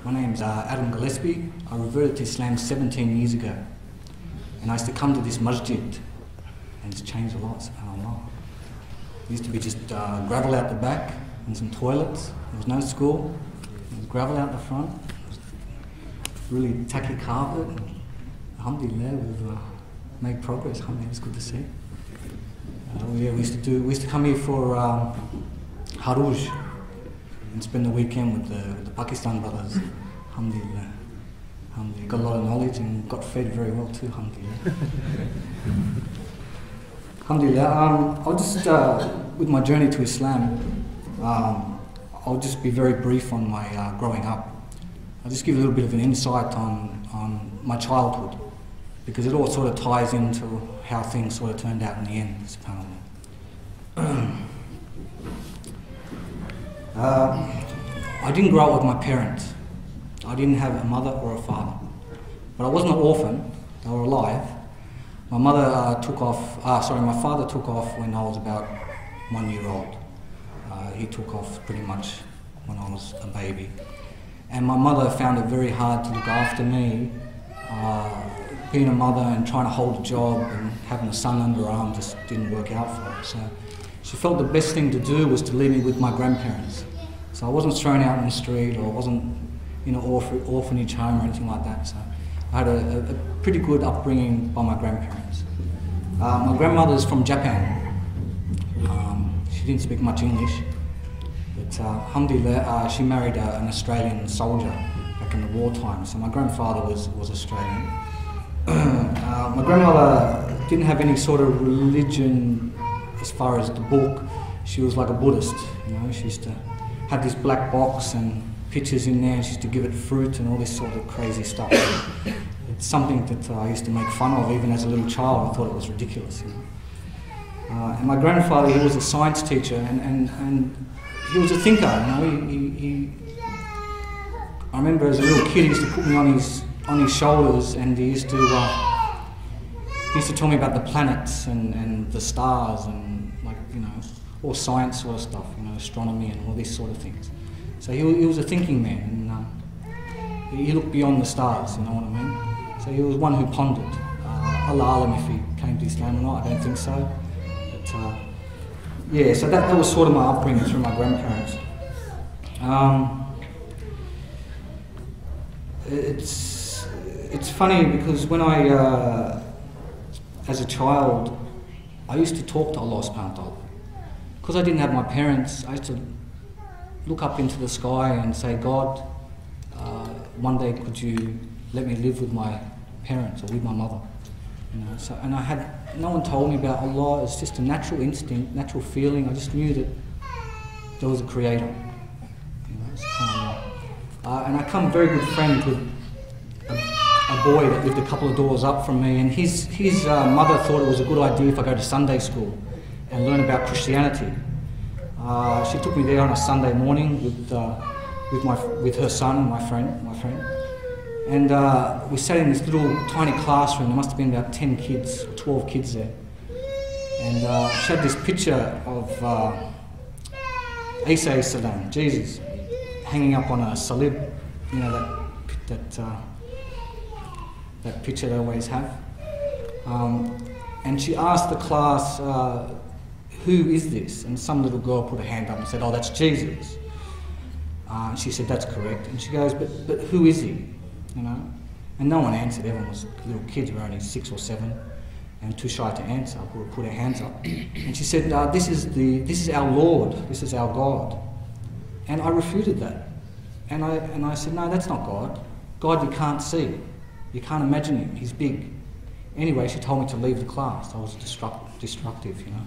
My name's Adam Gillespie. I reverted to Islam 17 years ago. And I used to come to this masjid, and it's changed a lot, subhanAllah. There used to be just gravel out the back and some toilets. There was no school. There was gravel out the front. Really tacky carpet. Alhamdulillah, we've made progress. Alhamdulillah, it's good to see. Yeah, we used to come here for Haruj and spend the weekend with the Pakistan brothers. Alhamdulillah. Alhamdulillah. Got a lot of knowledge and got fed very well too, alhamdulillah. Alhamdulillah. I'll just, with my journey to Islam, I'll just be very brief on my growing up. I'll just give a little bit of an insight on my childhood, because it all sort of ties into how things sort of turned out in the end, subhanAllah. I didn't grow up with my parents. I didn't have a mother or a father. But I wasn't an orphan, they were alive. My father took off when I was about 1 year old. He took off pretty much when I was a baby. And my mother found it very hard to look after me. Being a mother and trying to hold a job and having a son under her arm just didn't work out for her. So she felt the best thing to do was to leave me with my grandparents. So I wasn't thrown out in the street, or I wasn't in an orphanage home or anything like that. So I had a pretty good upbringing by my grandparents. My grandmother's from Japan. She didn't speak much English, but alhamdulillah, she married an Australian soldier back in the wartime. So my grandfather was Australian. My grandmother didn't have any sort of religion as far as the book. She was like a Buddhist, you know. She used to have this black box and pictures in there, and she used to give it fruit and all this sort of crazy stuff. It's something that I used to make fun of even as a little child. I thought it was ridiculous, you know. And my grandfather, he was a science teacher, and he was a thinker, you know. I remember as a little kid, he used to put me on his shoulders, and he used to tell me about the planets and the stars and, like, you know, all science sort of stuff, you know, astronomy and all these sort of things. So he was a thinking man, and he looked beyond the stars, you know what I mean? So he was one who pondered. Allah alam if he came to Islam or not, I don't think so. But yeah, so that was sort of my upbringing through my grandparents. It's funny because when as a child, I used to talk to Allah subhanahu wa ta'ala. Because I didn't have my parents, I used to look up into the sky and say, God, one day could you let me live with my parents or with my mother? You know, so, and no one told me about Allah. It's just a natural instinct, natural feeling. I just knew that there was a creator. You know, subhanAllah. And I became very good friends with a boy that lived a couple of doors up from me, and his mother thought it was a good idea if I go to Sunday school and learn about Christianity. She took me there on a Sunday morning with her son and my friend. And we sat in this little tiny classroom. There must have been about 10 kids, 12 kids there. And she had this picture of Isa salam, Jesus, hanging up on a salib, you know, that picture they always have. And she asked the class, who is this? And some little girl put her hand up and said, oh, that's Jesus. She said, that's correct. And she goes, but who is he? You know? And no one answered. Everyone was little kids, were only 6 or 7, and too shy to answer, or put their hands up. And she said, this is our Lord, this is our God. And I refuted that. And I said, no, that's not God. God you can't see. You can't imagine him, he's big. Anyway, she told me to leave the class. I was destructive, you know.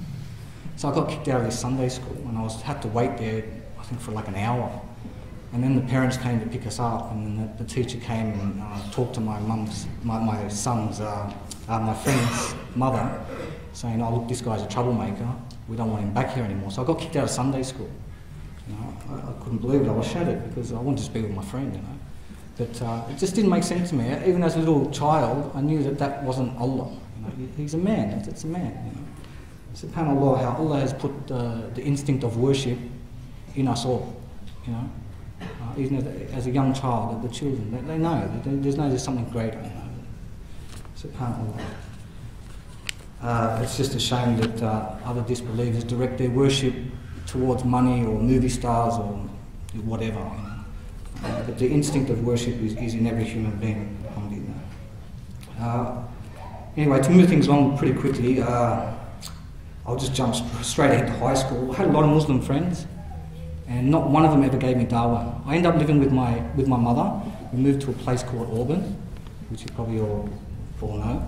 So I got kicked out of this Sunday school, and I had to wait there, I think, for like an hour. And then the parents came to pick us up, and then the teacher came and talked to my friend's mother, saying, oh look, this guy's a troublemaker, we don't want him back here anymore. So I got kicked out of Sunday school. You know, I couldn't believe it, I was shattered, because I wanted to be with my friend, you know. But it just didn't make sense to me. Even as a little child, I knew that wasn't Allah. You know, he's a man, it's a man, you know. SubhanAllah, how Allah has put the instinct of worship in us all, you know. even as a young child, the children, they know. There's something greater, you know. So it can't all it's just a shame that other disbelievers direct their worship towards money or movie stars or whatever, you know. But the instinct of worship is in every human being. Anyway, to move things along pretty quickly, I'll just jump straight ahead to high school. I had a lot of Muslim friends, and not one of them ever gave me dawah. I ended up living with my mother. We moved to a place called Auburn, which you probably all know.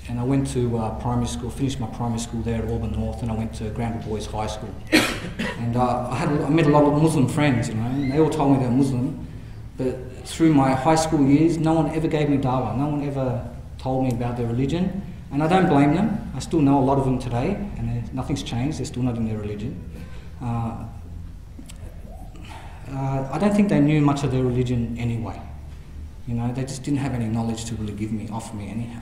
And I went to primary school, finished my primary school there at Auburn North, and I went to Granville Boys High School. And I met a lot of Muslim friends, you know, and they all told me they're Muslim. But through my high school years, no one ever gave me dawah. No one ever told me about their religion. And I don't blame them. I still know a lot of them today, and nothing's changed. They're still not in their religion. I don't think they knew much of their religion anyway. You know, they just didn't have any knowledge to really offer me anyhow.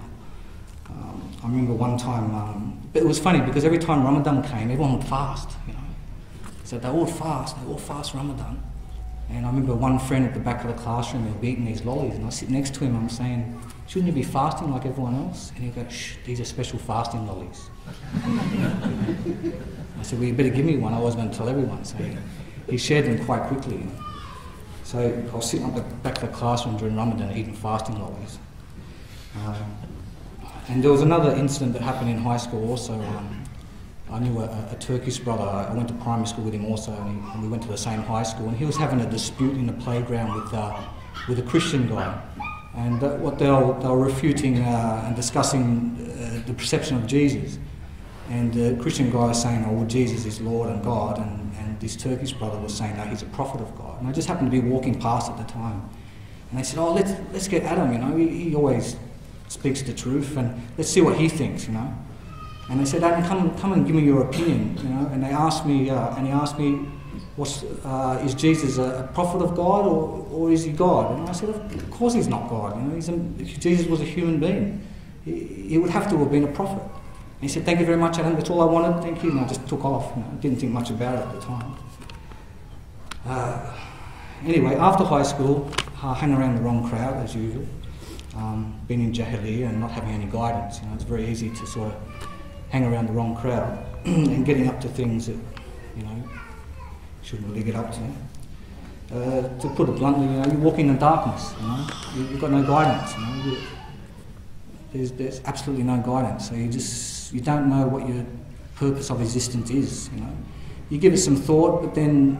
I remember one time, but it was funny because every time Ramadan came, everyone would fast, you know. So they all fast Ramadan. And I remember one friend at the back of the classroom, he was eating these lollies, and I sit next to him, I'm saying, shouldn't you be fasting like everyone else? And he'd go, shh, these are special fasting lollies. I said, well, you better give me one, I was going to tell everyone. So he shared them quite quickly. You know. So I was sitting at the back of the classroom during Ramadan eating fasting lollies. And there was another incident that happened in high school also. I knew a Turkish brother. I went to primary school with him also, and we went to the same high school. And he was having a dispute in the playground with a Christian guy. And what they were refuting and discussing the perception of Jesus. And the Christian guy was saying, oh, well, Jesus is Lord and God. And this Turkish brother was saying, no, he's a prophet of God. And I just happened to be walking past at the time. And they said, oh, let's get at him, you know. He always speaks the truth, and let's see what he thinks, you know. And they said, Adam, come and give me your opinion, you know. And he asked me, is Jesus a prophet of God or is he God? And I said, of course he's not God. You know, Jesus was a human being. He would have to have been a prophet. And he said, thank you very much, Adam. That's all I wanted. Thank you. And I just took off. You know, didn't think much about it at the time. Anyway, after high school, I hung around the wrong crowd as usual. Being in Jahiliyyah and not having any guidance, you know, it's very easy to sort of hang around the wrong crowd and getting up to things that, you know, shouldn't really get up to. To put it bluntly, you know, you walk in the darkness, you know, you've got no guidance, you know, there's absolutely no guidance, so you don't know what your purpose of existence is, you know. You give it some thought, but then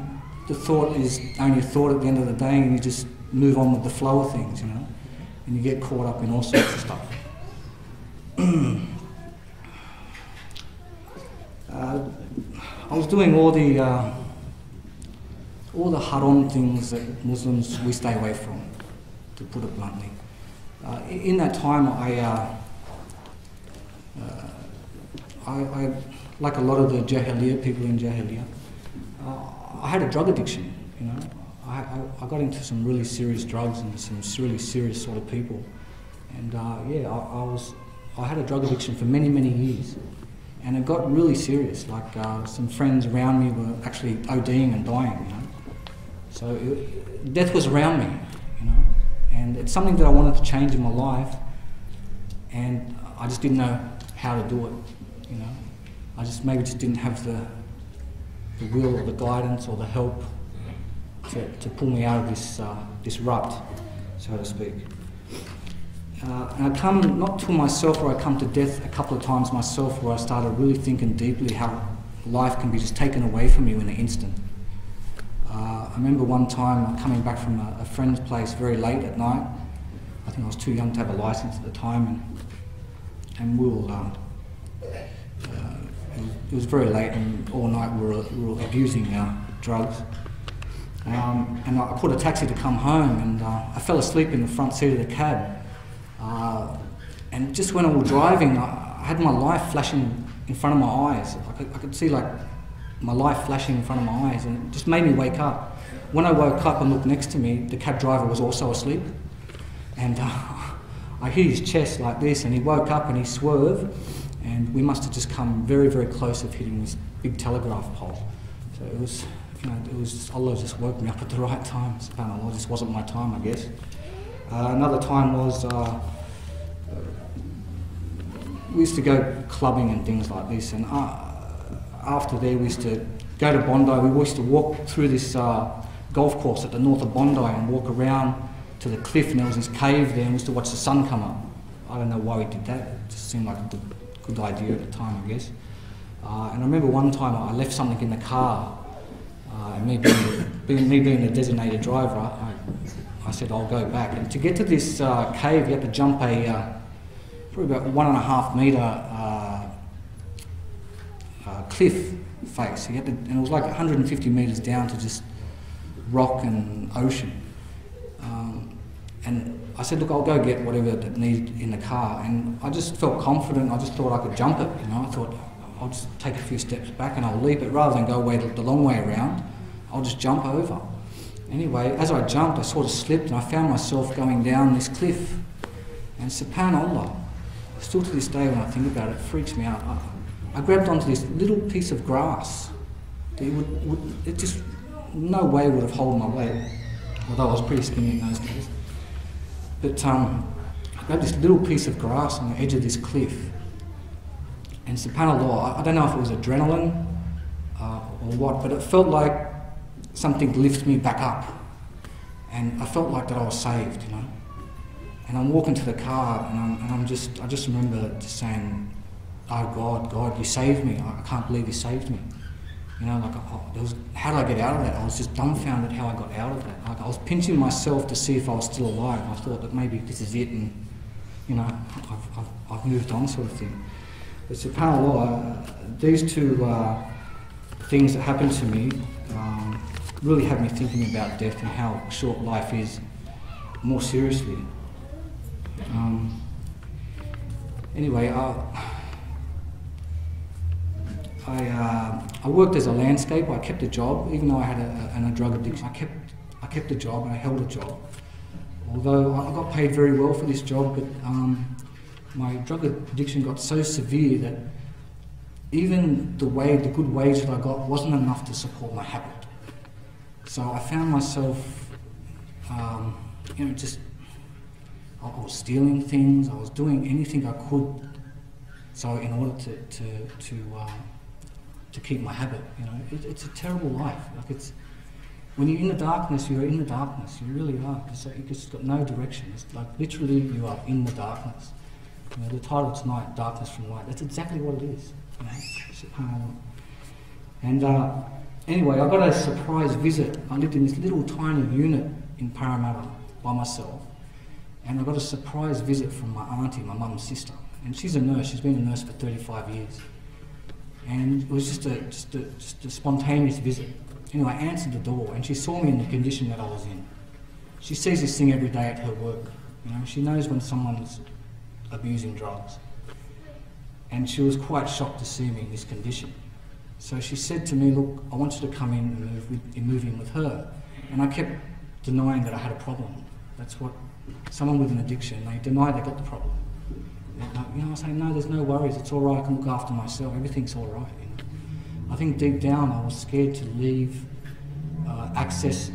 the thought is only a thought at the end of the day, and you just move on with the flow of things, you know. And you get caught up in all sorts of stuff. I was doing all the haram things that Muslims, we stay away from, to put it bluntly. In that time, I like a lot of the Jahiliyyah, people in Jahiliyyah, I had a drug addiction, you know. I got into some really serious drugs and some really serious sort of people, and yeah, I had a drug addiction for many years, and it got really serious. Like some friends around me were actually ODing and dying, you know. So death was around me, you know, and it's something that I wanted to change in my life, and I just didn't know how to do it, you know. I maybe just didn't have the will or the guidance or the help to pull me out of this rut, so to speak. And I come not to myself, or I come to death a couple of times myself, where I started really thinking deeply how life can be just taken away from you in an instant. I remember one time coming back from a friend's place very late at night. I think I was too young to have a license at the time, and we were, it was very late, and all night we were abusing drugs. And I called a taxi to come home, and I fell asleep in the front seat of the cab. And just when I was driving, I had my life flashing in front of my eyes. I could see like my life flashing in front of my eyes, and it just made me wake up. When I woke up and looked next to me, the cab driver was also asleep. And I hit his chest like this, and he woke up and he swerved, and we must have just come very close of hitting this big telegraph pole. So it was it was just, Allah just woke me up at the right time. SubhanAllah, it just wasn't my time, I guess. Another time was, we used to go clubbing and things like this, and after there we used to go to Bondi. We used to walk through this golf course at the north of Bondi and walk around to the cliff, and there was this cave there, and we used to watch the sun come up. I don't know why we did that, it just seemed like a good idea at the time, I guess. And I remember one time I left something in the car, and me being the designated driver, I said I'll go back. And to get to this cave, you had to jump probably about 1.5 metre cliff face. You had to, and it was like 150 metres down to just rock and ocean. And I said, look, I'll go get whatever that needed in the car. And I just felt confident. I just thought I could jump it. I thought I'll just take a few steps back and I'll leap it rather than go the long way around. I'll just jump over. Anyway, as I jumped, I sort of slipped and I found myself going down this cliff. And SubhanAllah, still to this day when I think about it, it freaks me out. I grabbed onto this little piece of grass. It just no way would have held my weight, although I was pretty skinny in those days. But I grabbed this little piece of grass on the edge of this cliff. And SubhanAllah, I don't know if it was adrenaline or what, but it felt like something lifted me back up. And I felt like that I was saved, And I'm walking to the car, and I just remember just saying, "Oh God, you saved me! I can't believe you saved me." How did I get out of that? I was just dumbfounded how I got out of that. Like I was pinching myself to see if I was still alive. I thought that maybe this is it, and I've moved on, sort of thing. But SubhanAllah, these two things that happened to me really had me thinking about death and how short life is more seriously. Anyway, I worked as a landscaper. I kept a job, even though I had a drug addiction. I kept a job and I held a job. Although I got paid very well for this job, but my drug addiction got so severe that even the good wage that I got wasn't enough to support my habit. So I found myself, I was stealing things. I was doing anything I could, so in order to keep my habit. It's a terrible life. When you're in the darkness, you're in the darkness. You really are. You just got no direction. It's like literally you are in the darkness. The title tonight, Darkness from Light. That's exactly what it is. And anyway, I got a surprise visit. I lived in this little tiny unit in Parramatta by myself, and I got a surprise visit from my auntie, my mum's sister. And she's a nurse. She's been a nurse for 35 years. And it was just a spontaneous visit. Anyway, I answered the door, and she saw me in the condition that I was in. She sees this thing every day at her work. She knows when someone's abusing drugs. And she was quite shocked to see me in this condition. So she said to me, "Look, I want you to come in and move in with her." And I kept denying that I had a problem. That's what someone with an addiction, they deny they got the problem. And I was saying, "No, there's no worries, it's all right, I can look after myself, everything's all right." I think deep down I was scared to leave access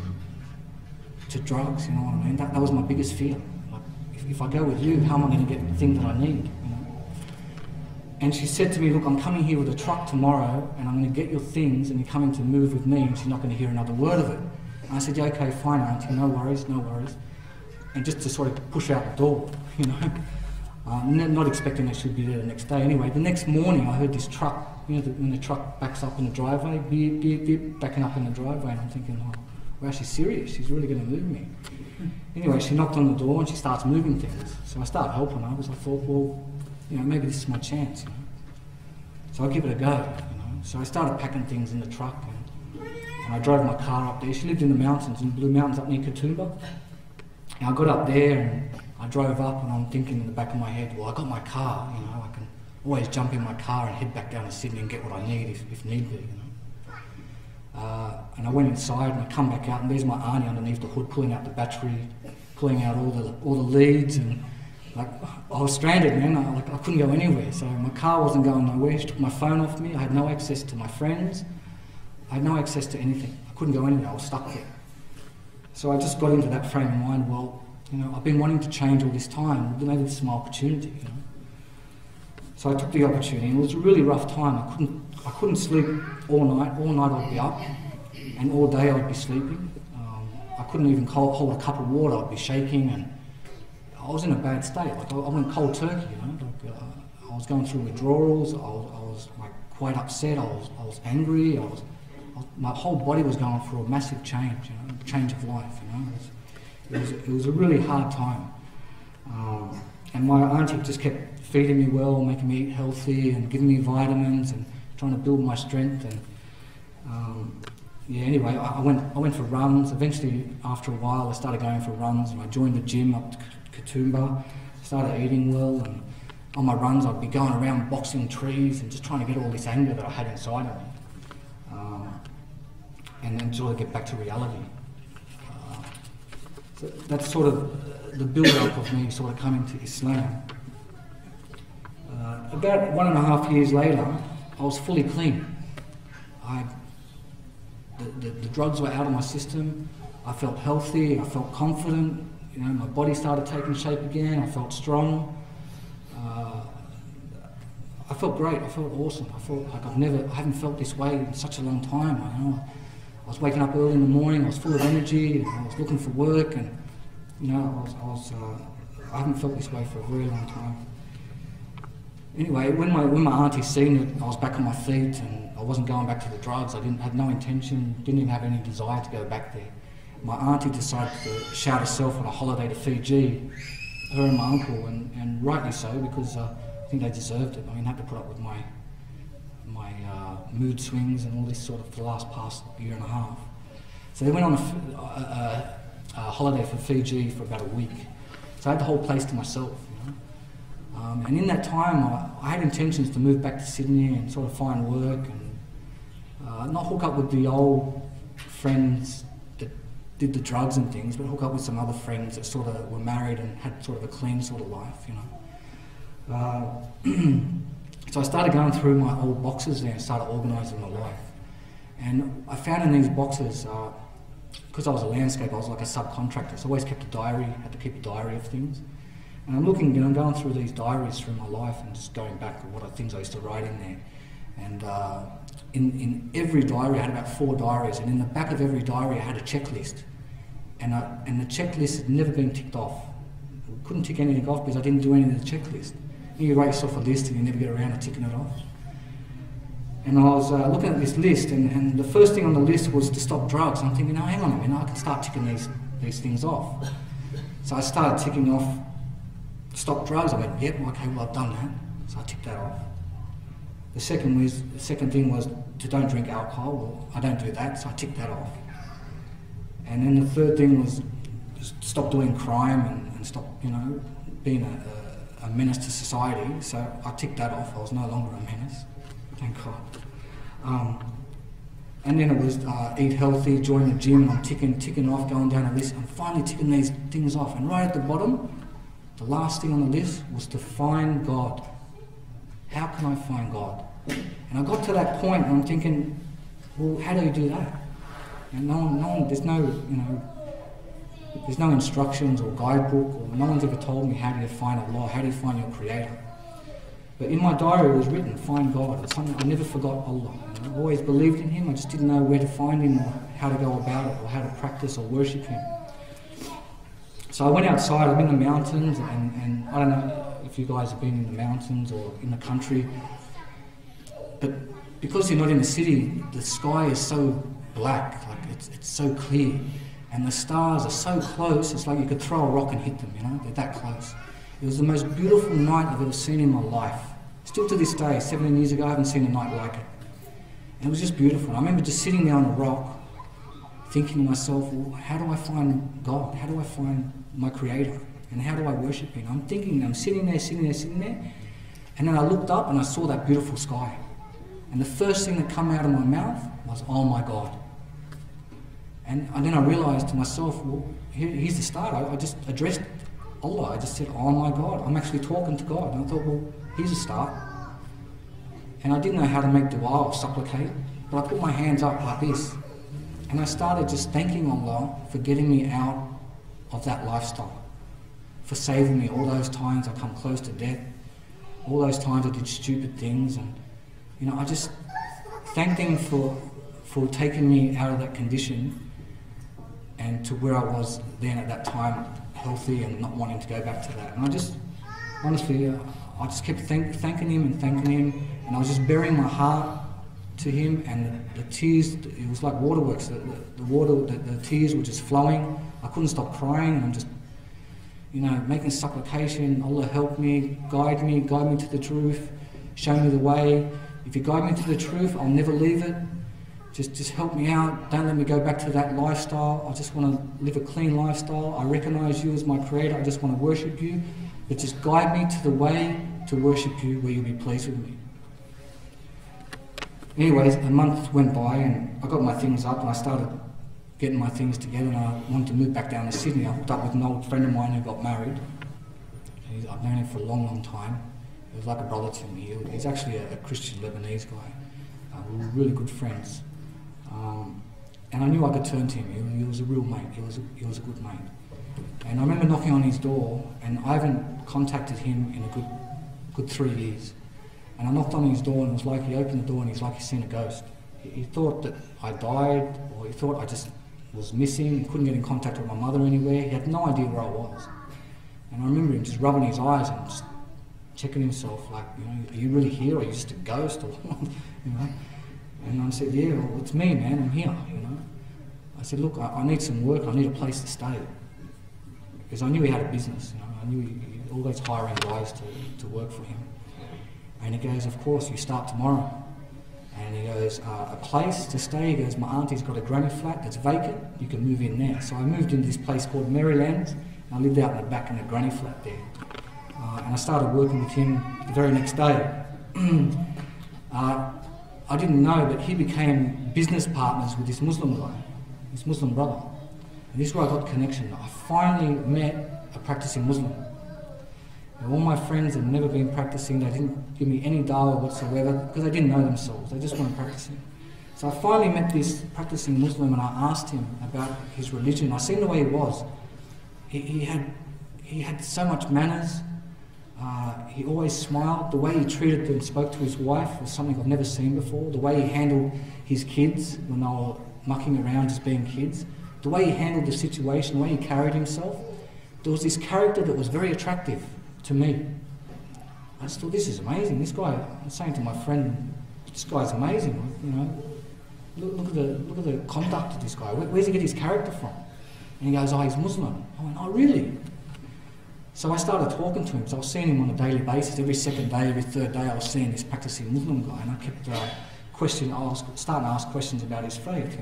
to drugs, you know what I mean? That was my biggest fear. Like, if I go with you, how am I going to get the thing that I need? And she said to me, "Look, I'm coming here with a truck tomorrow and I'm going to get your things and you're coming to move with me and she's not going to hear another word of it." And I said, "Yeah, okay, fine, auntie, no worries, no worries." And just to sort of push out the door, not expecting that she'd be there the next day. Anyway, the next morning I heard this truck, when the truck backs up in the driveway, beep, beep, beep, backing up in the driveway, and I'm thinking, "Oh, wow, she's serious, she's really going to move me." Anyway, she knocked on the door and she starts moving things. So I started helping her because I thought, well, maybe this is my chance, So I'll give it a go, So I started packing things in the truck and I drove my car up there. She lived in the mountains, in the Blue Mountains up near Katoomba. And I got up there and I drove up and I'm thinking in the back of my head, well, I got my car, I can always jump in my car and head back down to Sydney and get what I need if need be, And I went inside and I come back out and there's my auntie underneath the hood pulling out the battery, pulling out all the leads, and I was stranded, man. I couldn't go anywhere. So my car wasn't going nowhere. She took my phone off me. I had no access to my friends I had no access to anything. I couldn't go anywhere, I was stuck there. So I just got into that frame of mind, well, you know, I've been wanting to change all this time, maybe this is my opportunity, you know. So I took the opportunity, and it was a really rough time. I couldn't sleep all night I'd be up, and all day I'd be sleeping. I couldn't even hold a cup of water, I'd be shaking, and I was in a bad state. Like I went cold turkey, you know. Like, I was going through withdrawals, I was like quite upset, I was angry, my whole body was going through a massive change, you know, change of life, you know. It was a really hard time. And my auntie just kept feeding me well, making me eat healthy and giving me vitamins and trying to build my strength. And yeah, anyway, I went for runs. Eventually, after a while, I started going for runs, and I joined the gym up to Katoomba, started eating well, and on my runs I'd be going around boxing trees and just trying to get all this anger that I had inside of me. And then sort of get back to reality. So that's sort of the build-up of me sort of coming to Islam. About 1.5 years later, I was fully clean. The drugs were out of my system. I felt healthy, I felt confident, you know, my body started taking shape again, I felt strong. I felt great, I felt awesome. I felt like I haven't felt this way in such a long time. You know, I was waking up early in the morning, I was full of energy, and I was looking for work, and you know, I haven't felt this way for a very long time. Anyway, when my auntie seen it, I was back on my feet, and I wasn't going back to the drugs. I had no intention, didn't even have any desire to go back there. My auntie decided to shout herself on a holiday to Fiji, her and my uncle, and rightly so, because I think they deserved it. I mean, I had to put up with my mood swings and all this sort of for the past year and a half. So they went on a holiday for Fiji for about a week. So I had the whole place to myself, you know. And in that time, I had intentions to move back to Sydney and sort of find work and not hook up with the old friends that did the drugs and things, but hook up with some other friends that sort of were married and had sort of a clean sort of life, you know. So I started going through my old boxes there and started organising my life. And I found in these boxes, because I was a landscaper, I was like a subcontractor, so I always kept a diary, had to keep a diary of things. And I'm looking, you know, I'm going through these diaries through my life and just going back to what things I used to write in there. And in every diary, I had about 4 diaries, and in the back of every diary I had a checklist. And the checklist had never been ticked off. I couldn't tick anything off because I didn't do anything in the checklist. You write yourself a list and you never get around to ticking it off. And I was looking at this list, and the first thing on the list was to stop drugs. I'm thinking, oh, hang on a minute, I can start ticking these things off. So I started ticking off, stop drugs. I went, yep, okay, well, I've done that. So I ticked that off. The second thing was to don't drink alcohol. Well, I don't do that, so I ticked that off. And then the third thing was stop doing crime and stop, you know, being a menace to society. So I ticked that off. I was no longer a menace, thank God. And then it was eat healthy, join the gym, and I'm ticking off, going down a list. I'm finally ticking these things off. And right at the bottom, the last thing on the list was to find God. How can I find God? And I got to that point and I'm thinking, well, how do you do that? And there's no instructions or guidebook, or no one's ever told me how do you find Allah, how do you find your Creator. But in my diary it was written, find God. It's something I never forgot Allah. I've always believed in Him, I just didn't know where to find Him or how to go about it or how to practice or worship Him. So I went outside, I'm in the mountains, and I don't know if you guys have been in the mountains or in the country, but because you're not in the city, the sky is so black, like it's so clear, and the stars are so close, it's like you could throw a rock and hit them, you know, they're that close. It was the most beautiful night I've ever seen in my life. Still to this day, 17 years ago, I haven't seen a night like it. And it was just beautiful. I remember just sitting there on a rock, thinking to myself, well, how do I find God? How do I find my Creator? And how do I worship Him? I'm thinking, I'm sitting there, and then I looked up and I saw that beautiful sky. And the first thing that came out of my mouth was, oh my God. And then I realised to myself, well, here's the start. I just addressed Allah. I just said, oh my God, I'm actually talking to God. And I thought, well, here's a start. And I didn't know how to make dua or supplicate. but I put my hands up like this. And I started just thanking Allah for getting me out of that lifestyle, for saving me all those times I come close to death, all those times I did stupid things, and I just thanked Him for taking me out of that condition and to where I was then at that time, healthy and not wanting to go back to that. And I just, honestly, I just kept thanking Him, and I was just bearing my heart to Him, and the tears, it was like waterworks, the tears were just flowing. I couldn't stop crying, and I'm just, making supplication. Allah help me, guide me to the truth, show me the way. If you guide me to the truth, I'll never leave it. Just help me out, don't let me go back to that lifestyle. I just want to live a clean lifestyle. I recognize You as my Creator, I just want to worship You, but just guide me to the way to worship You where You'll be pleased with me. Anyways, a month went by and I got my things up and I started getting my things together, and I wanted to move back down to Sydney. I hooked up with an old friend of mine who got married. I've known him for a long time. He was like a brother to me. He's actually a Christian Lebanese guy. We were really good friends. And I knew I could turn to him. He was a real mate. He was a good mate. And I remember knocking on his door, and I haven't contacted him in a good 3 years. And I knocked on his door, and it was like he opened the door and he's like he'd seen a ghost. He thought that I died, or he thought I just was missing, couldn't get in contact with my mother anywhere. He had no idea where I was. And I remember him just rubbing his eyes and just checking himself, like, are you really here, or are you just a ghost, or And I said, yeah, well, it's me, man, I'm here, I said, look, I need some work, I need a place to stay. Because I knew he had a business, I knew he always hiring guys to work for him. And he goes, of course, you start tomorrow. And he goes, a place to stay? He goes, my auntie's got a granny flat that's vacant, you can move in there. So I moved into this place called Maryland, and I lived out in the back in a granny flat there. And I started working with him the very next day. I didn't know, but he became business partners with this Muslim guy, this Muslim brother. And this is where I got the connection. I finally met a practicing Muslim. And all my friends had never been practicing. They didn't give me any dawah whatsoever because they didn't know themselves. They just weren't practicing. So I finally met this practicing Muslim, and I asked him about his religion. I seen the way he was. He had so much manners. He always smiled. The way he treated and spoke to his wife was something I've never seen before. The way he handled his kids when they were mucking around just being kids. The way he handled the situation, the way he carried himself. There was this character that was very attractive to me. I just thought, this is amazing. This guy, I'm saying to my friend, this guy's amazing. Look at the conduct of this guy. Where's he get his character from? And he goes, oh, he's Muslim. I went, oh, really? So I started talking to him. So I was seeing him on a daily basis. Every second day, every third day, I was seeing this practicing Muslim guy, and I kept starting to ask questions about his faith,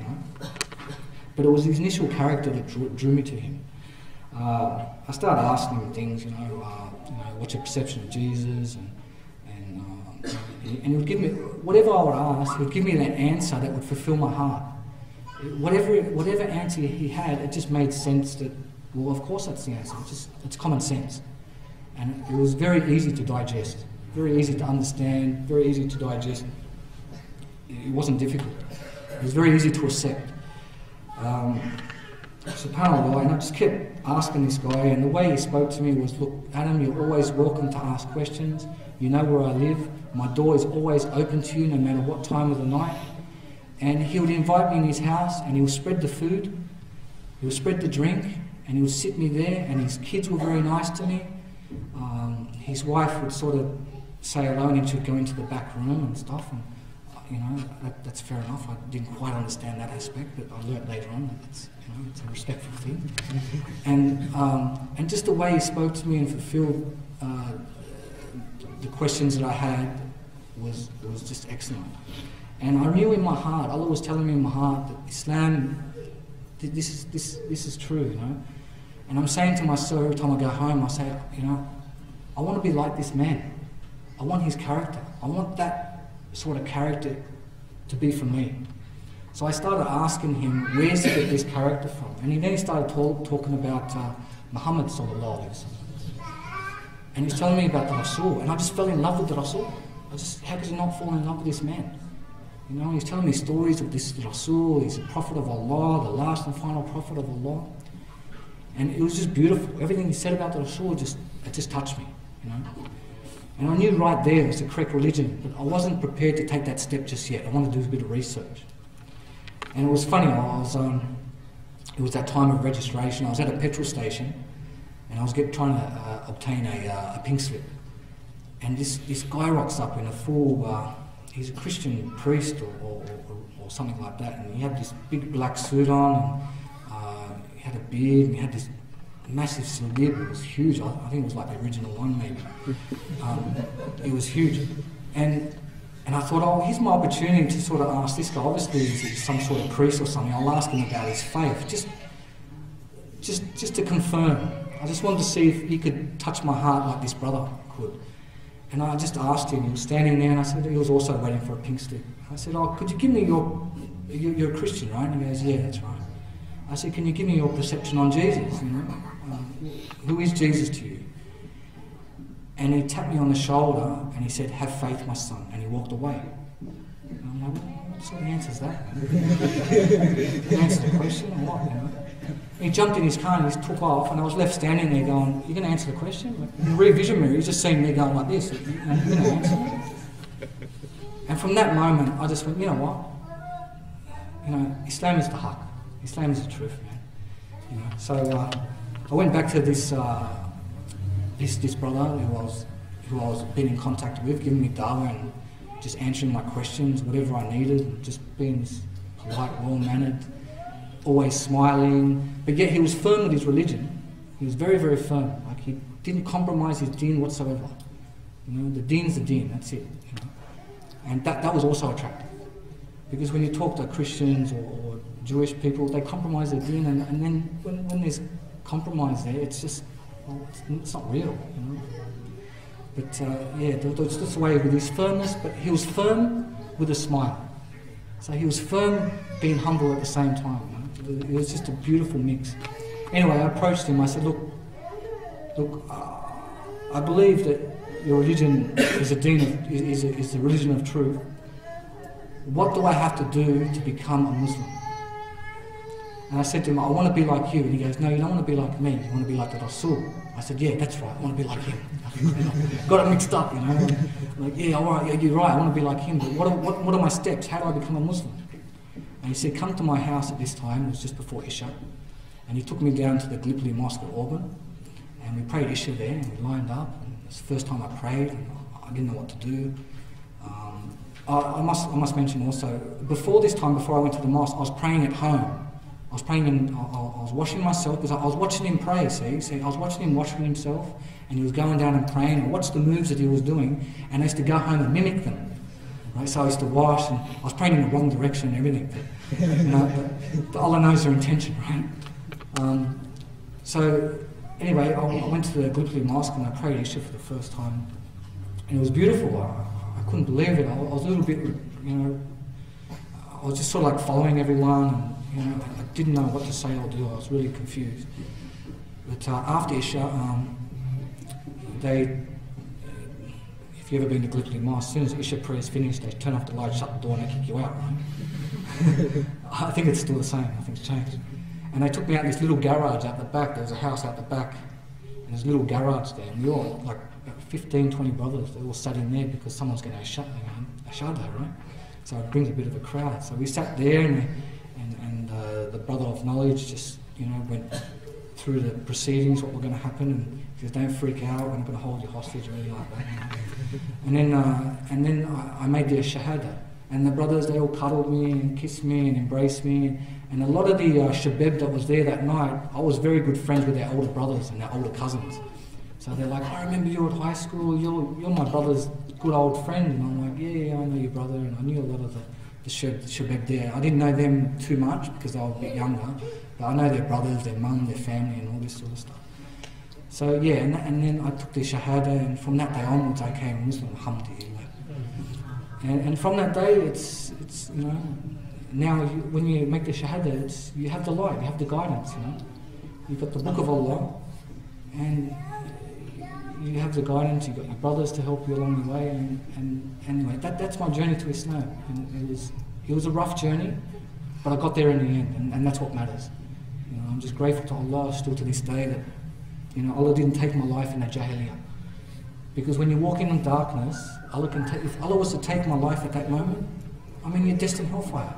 But it was his initial character that drew me to him. I started asking him things, what's your perception of Jesus, and he would give me whatever I would ask. He would give me that answer that would fulfill my heart. Whatever answer he had, it just made sense. That, well, of course that's the answer. It's common sense, and it was very easy to digest, very easy to understand, very easy to digest. It wasn't difficult. It was very easy to accept. SubhanAllah, and I just kept asking this guy, and the way he spoke to me was, look, Adam, you're always welcome to ask questions. You know where I live. My door is always open to you, no matter what time of the night. And he would invite me in his house, and he would spread the food, he would spread the drink, and he would sit me there, and his kids were very nice to me. His wife would sort of say hello, and she'd go into the back room and stuff, and that's fair enough. I didn't quite understand that aspect, but I learnt later on that it's a respectful thing. And just the way he spoke to me and fulfilled the questions that I had was just excellent. And I knew in my heart, Allah was telling me in my heart that Islam, this is true, And I'm saying to myself every time I go home, I say, I want to be like this man. I want his character. I want that sort of character to be for me. So I started asking him, where's he get this character from? And then he started talking about Muhammad sallallahu alaihi wasallam. And he's telling me about the Rasul, and I just fell in love with the Rasul. How could you not fall in love with this man? You know, he's telling me stories of this Rasul, he's a prophet of Allah, the last and final prophet of Allah. And it was just beautiful. Everything he said about the Rasul, it just touched me, you know. And I knew right there it was the correct religion, but I wasn't prepared to take that step just yet. I wanted to do a bit of research. And it was funny, it was that time of registration. I was at a petrol station, and I was trying to obtain a pink slip. And this guy rocks up in a full, he's a Christian priest or something like that, and he had this big black suit on, and he had a beard, and he had this massive salib. It was huge. I think it was like the original one, maybe. It was huge. And I thought, oh, here's my opportunity to sort of ask this guy. Obviously, he's some sort of priest or something. I'll ask him about his faith, just to confirm. I just wanted to see if he could touch my heart like this brother could. And I just asked him. He was standing there, and I said, he was also waiting for a pink slip. I said, oh, could you give me you're a Christian, right? And he goes, yeah, that's right. I said, can you give me your perception on Jesus? You know, who is Jesus to you? And he tapped me on the shoulder and he said, have faith, my son. And he walked away. And I'm like, what sort of answer is that? He answered the question or what? You know? He jumped in his car and he took off, and I was left standing there going, you're going to answer the question? Like, in the rear vision mirror, he's just seeing me going like this. You're going to answer it? And from that moment, I just went, you know what? You know, Islam is the haqq. Islam is the truth, man. You know, so I went back to this brother who I was been in contact with, giving me dawah and just answering my questions, whatever I needed, and just being this polite, well-mannered, always smiling. But yet he was firm with his religion. He was very, very firm. Like, he didn't compromise his deen whatsoever. You know, the deen's the deen. That's it. You know? And that was also attractive, because when you talk to Christians or Jewish people, they compromise their deen, and then when there's compromise there, it's just, well, it's not real, you know. But yeah, that's just the way with his firmness. But he was firm with a smile. So he was firm, being humble at the same time. You know? It was just a beautiful mix. Anyway, I approached him. I said, look, I believe that your religion is is the religion of truth. What do I have to do to become a Muslim? And I said to him, I want to be like you. And he goes, no, you don't want to be like me. You want to be like the Rasul. I said, yeah, that's right. I want to be like him. Got it mixed up, you know. Like, yeah, all right, yeah, you're right. I want to be like him. But what are my steps? How do I become a Muslim? And he said, come to my house at this time. It was just before Isha. And he took me down to the Gallipoli Mosque at Auburn. And we prayed Isha there, and we lined up. And it was the first time I prayed, and I didn't know what to do. I must mention also, before this time, before I went to the mosque, I was praying at home. I was washing myself, because I was watching him pray, see, I was watching him washing himself, and he was going down and praying. I watched the moves that he was doing, and I used to go home and mimic them. Right? So I used to wash, and I was praying in the wrong direction and everything. But, you know, but Allah knows your intention, right? So anyway, I went to the Gallipoli Mosque and I prayed Isha for the first time, and it was beautiful. I couldn't believe it. I was a little bit, you know, I was just sort of like following everyone, and, you know, I didn't know what to say or do. I was really confused. But after Isha, if you've ever been to Gallipoli Mosque, as soon as Isha prayer is finished, they turn off the light, shut the door, and they kick you out, right? I think it's still the same. I think it's changed. And they took me out this little garage out the back. There was a house out the back, and there's a little garage there, and we all, like, 15, 20 brothers, they all sat in there because someone's getting a shahada, right? So it brings a bit of a crowd. So we sat there, and the brother of knowledge just, you know, went through the proceedings, what were going to happen, and he says, don't freak out, we're not going to hold you hostage or anything like that. You know? And then I made the shahada, and the brothers, they all cuddled me and kissed me and embraced me. And a lot of the shabab that was there that night, I was very good friends with their older brothers and their older cousins. So they're like, I remember you at high school, you're my brother's good old friend. And I'm like, yeah, I know your brother. And I knew a lot of the shabab there. I didn't know them too much because they were a bit younger, but I know their brothers, their mum, their family, and all this sort of stuff. So yeah, and then I took the shahada, and from that day onwards I became Muslim, alhamdulillah. And from that day, it's you know, now when you make the shahada, you have the light, you have the guidance, you know. You've got the book of Allah, and you have the guidance, you've got your brothers to help you along the way, and anyway, that's my journey to Islam. And it was a rough journey, but I got there in the end, and that's what matters. You know, I'm just grateful to Allah still to this day that, you know, Allah didn't take my life in a jahiliyyah. Because when you're walking in darkness, Allah can take, if Allah was to take my life at that moment, I mean, you're destined hellfire.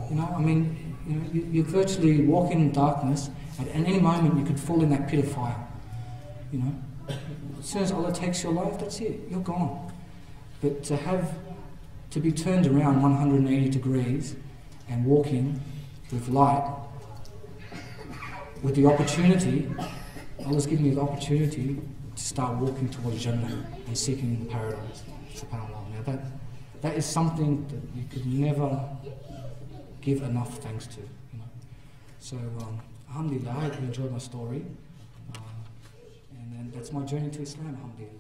You know, I mean, you know, you're virtually walking in darkness, and at any moment you could fall in that pit of fire. You know, as soon as Allah takes your life, that's it, you're gone. But to be turned around 180 degrees and walking with light, with the opportunity, Allah's given me the opportunity to start walking towards Jannah and seeking paradise. SubhanAllah. Now that is something that you could never give enough thanks to. You know. So alhamdulillah, I hope you enjoyed my story. And that's my journey to Islam, alhamdulillah.